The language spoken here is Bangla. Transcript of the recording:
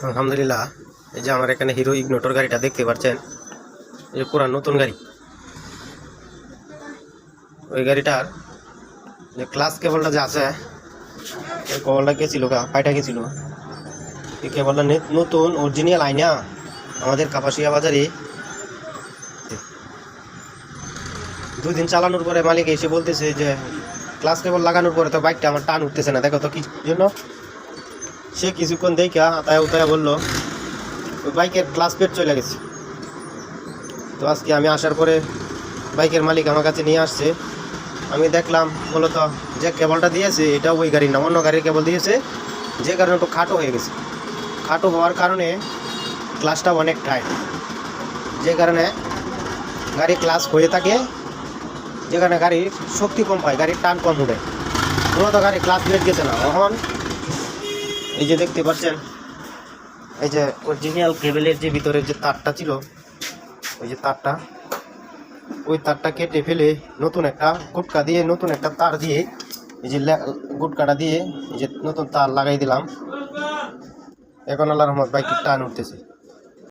আলহামদুলিল্লাহ, এই যে আমার এখানে হিরো ইগনোটর গাড়িটা দেখতে পাচ্ছেন, এই যে পুরা নতুন গাড়ি। ওই গাড়িটার যে ক্লাস কেবলটা যে আছে, এই কেবলটা গেছিল পাইটা গেছিল। এই কেবলটা নতুন অরিজিনাল আইনা আমাদের কাপাসিয়া বাজারে 2 দিন চালানোর পরে মালিক এসে বলতেছে যে ক্লাস কেবল লাগানোর পরে তো বাইকটা আমার টান উঠতেছে না, দেখো তো কি জন্য। সে কিছুক্ষণ দেখা তাই উতায় বললো ওই বাইকের ক্লাস পেট চলে গেছে। তো আজকে আমি আসার পরে বাইকের মালিক আমার কাছে নিয়ে আসছে। আমি দেখলাম মূলত যে কেবলটা দিয়েছে এটা ওই গাড়ির না, অন্য গাড়ির কেবল দিয়েছে, যে কারণে একটু খাটো হয়ে গেছে। খাটো হওয়ার কারণে ক্লাসটা অনেক টাইট, যে কারণে গাড়ি ক্লাস হয়ে থাকে, যেখানে গাড়ির শক্তি কম পায়, গাড়ির টান কম উঠে, মূলত গাড়ি ক্লাস বেড গেছে না। এখন এই যে দেখতে পাচ্ছেন, এই যে অরিজিনাল কেবলের যে ভিতরে যে তারটা ছিল, ওই যে তারটা, ওই তারটা কেটে ফেলে নতুন একটা গুটকা দিয়ে, নতুন একটা তার দিয়ে, এই যে গুটকাটা দিয়ে এই যে নতুন তার লাগাই দিলাম। এখন আল্লাহর রহমত বাইকটি টান উঠতেছে।